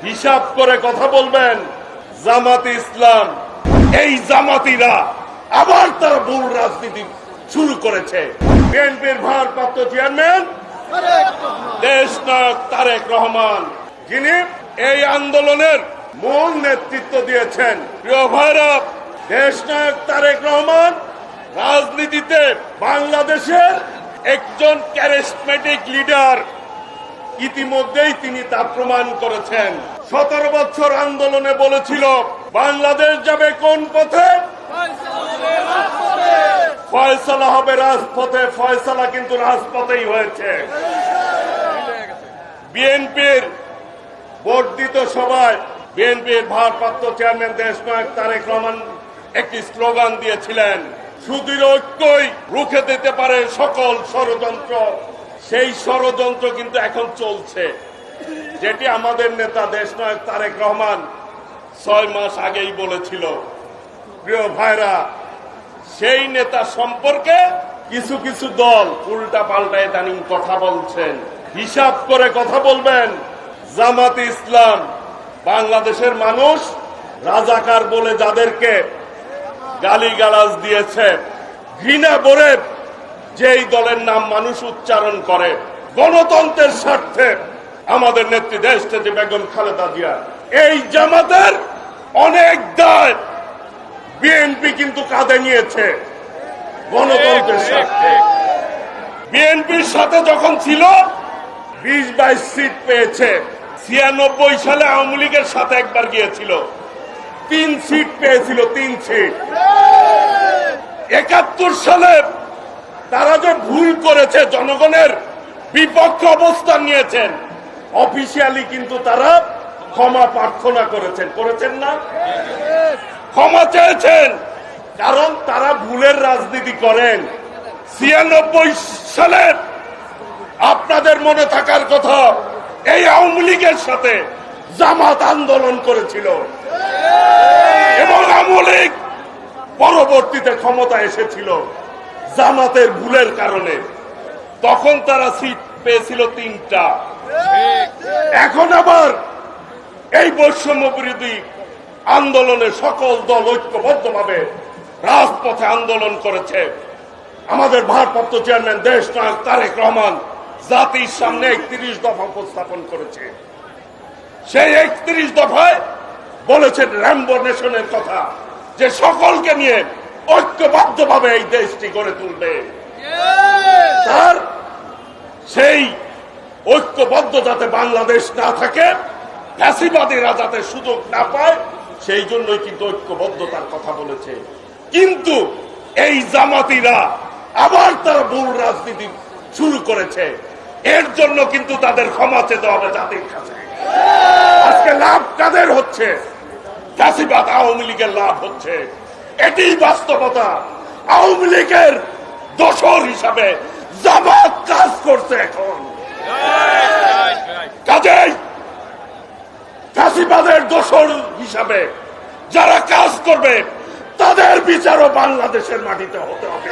হিসাব করে কথা বলবেন। জামাত ইসলাম, এই জামাতিরা আবার তারা ভুল রাজনীতি শুরু করেছে। বিএনপির ভারপ্রাপ্ত চেয়ারম্যান দেশনায়ক তারেক রহমান, যিনি এই আন্দোলনের মূল নেতৃত্ব দিয়েছেন। প্রিয় ভাইরা, দেশনায়ক তারেক রহমান রাজনীতিতে বাংলাদেশের একজন ক্যারিজমেটিক লিডার, ইতিমধ্যেই তিনি তা প্রমাণ করেছেন। 17 বছর আন্দোলনে বলেছিল বাংলাদেশ যাবে কোন পথে? ফয়সালা হবে রাজপথে। ফয়সালা কিন্তু রাজপথেই হয়েছে। বিএনপির বর্ধিত সভায় বিএনপির ভারপ্রাপ্ত চেয়ারম্যান দেশনায়ক তারেক রহমান একটি স্লোগান দিয়েছিলেন, সুদৃঢ় ঐক্যই রুখে দিতে পারে সকল ষড়যন্ত্র। সেই ষড়যন্ত্র কিন্তু এখন চলছে, যেটি আমাদের নেতা দেশনায়ক তারেক রহমান 6 মাস আগেই বলেছিল। প্রিয় ভাইরা, সেই নেতা সম্পর্কে কিছু কিছু দল উল্টা পাল্টায় ইদানিং কথা বলছেন। হিসাব করে কথা বলবেন। জামাত ইসলাম বাংলাদেশের মানুষ রাজাকার বলে যাদেরকে গালিগালাজ দিয়েছে, ঘৃণা ভরে যেই দলের নাম মানুষ উচ্চারণ করে, গণতন্ত্রের স্বার্থে আমাদের নেত্রী দেশনেত্রী বেগম খালেদা জিয়া, এই জামাতের অনেক দায় বিএনপি কিন্তু কাঁধে নিয়েছে গণতন্ত্রের স্বার্থে। বিএনপির সাথে যখন ছিল 20-22 সিট পেয়েছে। 96 সালে আওয়ামী লীগের সাথে একবার গিয়েছিল, 3 সিট পেয়েছিল, 3 সিট। 71 সালে তারা যে ভুল করেছে, জনগণের বিপক্ষে অবস্থান নিয়েছেন, অফিসিয়ালি কিন্তু তারা ক্ষমা প্রার্থনা করেছেন না? ক্ষমা চেয়েছেন, কারণ তারা ভুলের রাজনীতি করেন। 96 সালে আপনাদের মনে থাকার কথা, এই আওয়ামী লীগের সাথে জামাত আন্দোলন করেছিল এবং আওয়ামী লীগ পরবর্তীতে ক্ষমতা এসেছিল জামাতের ভুলের কারণে। তখন তারা সিট পেয়েছিল 3টা। এখন আবার এই বৈষম্য বিরোধী আন্দোলনে সকল দল ঐক্যবদ্ধভাবে রাজপথে আন্দোলন করেছে। আমাদের ভারপ্রাপ্ত চেয়ারম্যান দেশনায়ক তারেক রহমান জাতির সামনে 31 দফা উপস্থাপন করেছে। সেই 31 দফায় বলেছেন র্যাম্বো নেশনের কথা, যে সকলকে নিয়ে ঐক্যবদ্ধভাবে এই দেশটি গড়ে তুলবে। তার সেই ঐক্যবদ্ধ যাতে বাংলাদেশ না থাকে, ফ্যাসিবাদীরা যাতে সুযোগ না পায়, সেই জন্যই কিন্তু ঐক্যবদ্ধতার কথা বলেছে। কিন্তু এই জামাতিরা আবার তারা ভুল রাজনীতি শুরু করেছে। এর জন্য কিন্তু তাদের ক্ষমা চেতে হবে জাতির কাছে। আজকে লাভ কাদের হচ্ছে? ফ্যাসিবাদ আওয়ামী লীগের লাভ হচ্ছে, এটি বাস্তবতা। আওয়ামী লীগের দোসর হিসাবে জামাত কাজ করছে এখন। কাজেই ফ্যাসিবাদের দোসর হিসাবে যারা কাজ করবে, তাদের বিচারও বাংলাদেশের মাটিতে হতে হবে।